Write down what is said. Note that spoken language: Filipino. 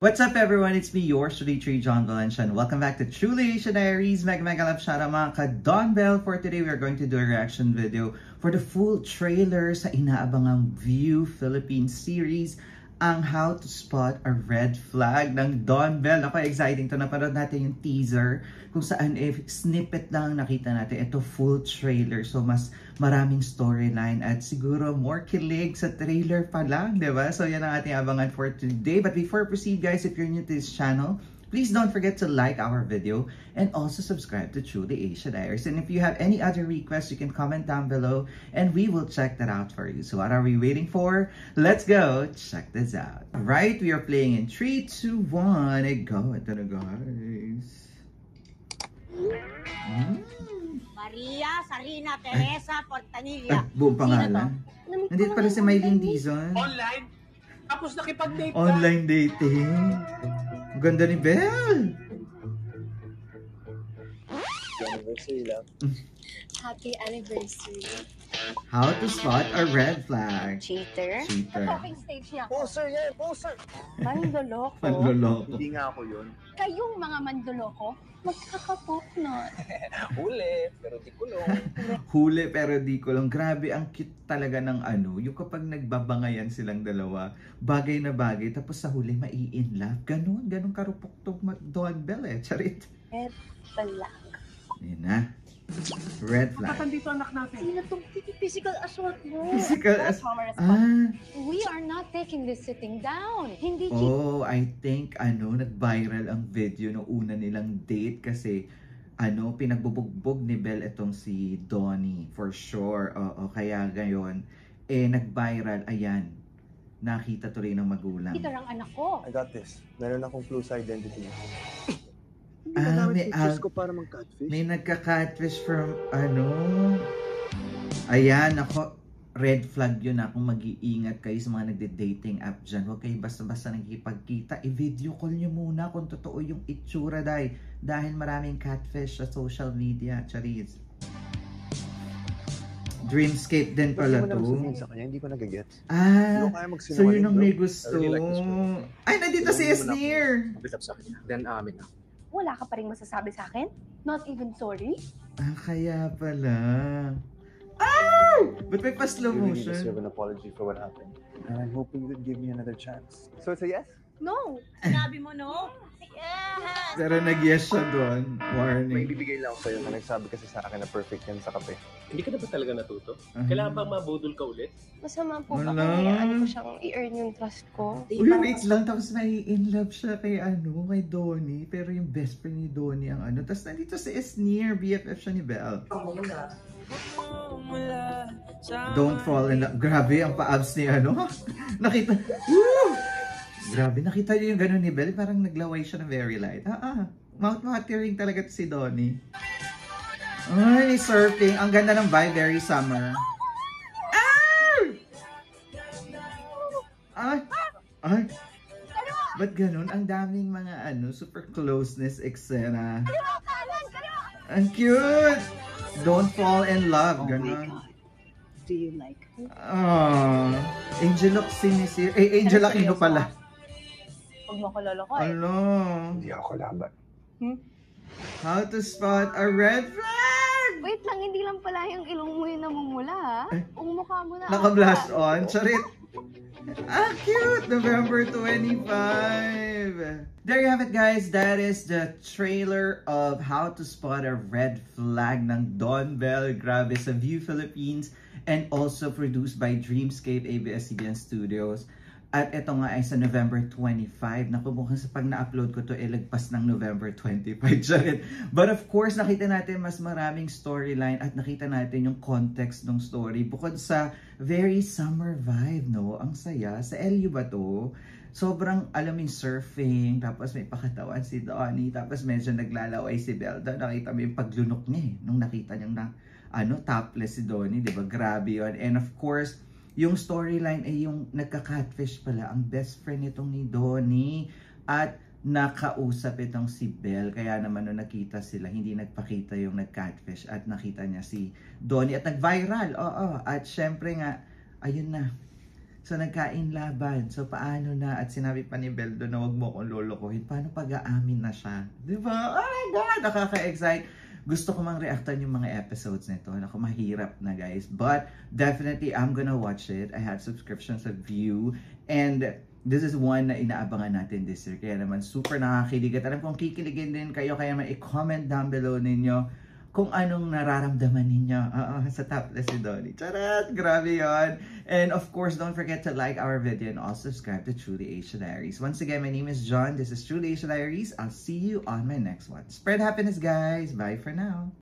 What's up everyone? It's me, yours truly, John Valencia, and welcome back to Truly Asia Diaries. Mega love shoutout mga ka-Don Bell. For today, we are going to do a reaction video for the full trailer sa inaabangang View Philippines series, ang How to Spot a Red Flag ng Don Bell. Ako, exciting to. Napanood natin yung teaser kung saan snippet lang nakita natin. Ito full trailer, so mas maraming storyline at siguro more kilig sa trailer pa lang, diba? So yan ang ating abangan for today. But before we proceed guys, if you're new to this channel, please don't forget to like our video and also subscribe to Truly Asia Diaries. And if you have any other requests, you can comment down below and we will check that out for you. So what are we waiting for? Let's go check this out. Alright, we are playing in 3, 2, 1, and go. Ito na guys. Maria Sarina Teresa Portanilla. Buong pangalan. Nandito pala si Mylene Dizon. Online? Tapos nakipag-date ka? Online dating. Ang ganda ni Belle. Anniversary lang. Happy anniversary. How to spot a red flag. Cheater? Cheater. Talking stage niya ako. Poser yan! Poser! Mandoloko. Panloloko. Hindi nga ako yun. Kayong mga mandoloko, magkakapok nun. Huli, pero di kulong. Huli pero di ko lang. Grabe, ang cute talaga ng ano. Yung kapag nagbabangayan silang dalawa, bagay na bagay, tapos sa huli mai-in love. Ganun karupok to Don Bell eh. Charit. Red flag. Yan na. Red flag. Bakit dito anak natin? Sino itong physical assault mo? Physical That's assault. our response. Ah. We are not taking this sitting down. Hindi Oh, I think nag-viral ang video no una nilang date kasi pinagbubugbog ni Belle itong si Donnie for sure. Oo, kaya ngayon nag-viral, ayan. Nakita to rin ng magulang. cheater ang anak ko. I got this. Meron akong clue sa identity. May ko para mag-catfish. may nagka-catfish from ayan, ako red flag yun kung mag-iingat kayo sa mga nagde-dating app dyan. Huwag kayo basta-basta nagkipagkita. I-video call nyo muna kung totoo yung itsura dahil maraming catfish sa social media. Charis. Dreamscape din pala to. Sa kanya, hindi ko nagagets. So yun ang may gusto. I really like this one. Ay, nandito si Esnir. Bitab sa kanya. Then amin na. Wala ka pa rin masasabi sa akin? Not even sorry? Kaya pala. Ba't may pa-slow You really deserve motion? an apology for what happened. And I'm hoping you would give me another chance. So it's a yes? No. Sinabi mo no? Yes! Pero nag-yes siya doon. May Warning. bibigay lang ako sa'yo na nagsabi kasi sa akin na perfect yan sa kape. Hindi ka na ba talaga natuto? Kailangan bang mabudol ka ulit? Masama po Wala. ako. Hayaan ko siyang i-earn yung trust ko. Uy, wait lang. Tapos may in love siya kay kay Donnie. Pero yung best friend ni Donnie ang Tapos nandito si Esnir. BFF siya ni Belle. Don't fall in love. Grabe ang pa-abs ni Nakita. Woo! Grabe, nakita niyo yung gano'n ni Belle. Parang naglaway siya na very light. Mouth-watering talaga si Donnie. Ay, surfing. Ang ganda ng vibe. Very summer. Ay. Ba't ganun? Ang daming mga super closeness, eksena. Ang cute! Don't fall in love. Ganun. Do you like her? Angel Oxini. Angel Aquino pala. Huwag mo ko lolokoy. Hindi ako laban. How to spot a red flag? Wait lang, hindi lang pala yung ilong mo yung namumula ha. Yung mukha mo na. Naka-blast on. Charit. Cute! November 25. There you have it guys. That is the trailer of How to Spot a Red Flag ng Don Bell. Grabe sa View Philippines and also produced by Dreamscape ABS-CBN Studios. At ito nga ay sa November 25. Naku, mukhang sa pag na-upload ko to, lagpas ng November 25. But of course, nakita natin mas maraming storyline at nakita natin yung context ng story. Bukod sa very summer vibe, no? Ang saya. Sa LU ba to? Sobrang alaming surfing, tapos may pakatawan si Donnie, tapos medyo naglalaway si Belda. Nakita mo yung paglunok niya nung nakita niyang topless si Donnie, di ba? Grabe yun. And of course, yung storyline ay yung nagka-catfish pala ang best friend nitong ni Donnie at nakausap itong si Belle. Kaya naman nung nakita sila, hindi nagpakita yung nag-catfish at nakita niya si Donnie at nag-viral. Oo. At syempre nga, ayun na. So nagkain laban. So paano na? At sinabi pa ni Beldo na wag mo akong lolokohin. Paano pag-aamin na siya? Diba? Oh my God! Nakaka-excite. Gusto ko mang reactan yung mga episodes nito. Naku, mahirap na guys. But definitely, I'm gonna watch it. I have subscriptions of View. And this is one na inaabangan natin this year. Kaya naman super nakakilig. At alam kong kikiligin din kayo. Kaya may i-comment down below ninyo kung anong nararamdaman ninyo sa Topless si Donnie. Charat! Grabe yun! And of course, don't forget to like our video and also subscribe to Truly Asia Diaries. Once again, my name is John. This is Truly Asia Diaries. I'll see you on my next one. Spread happiness, guys. Bye for now.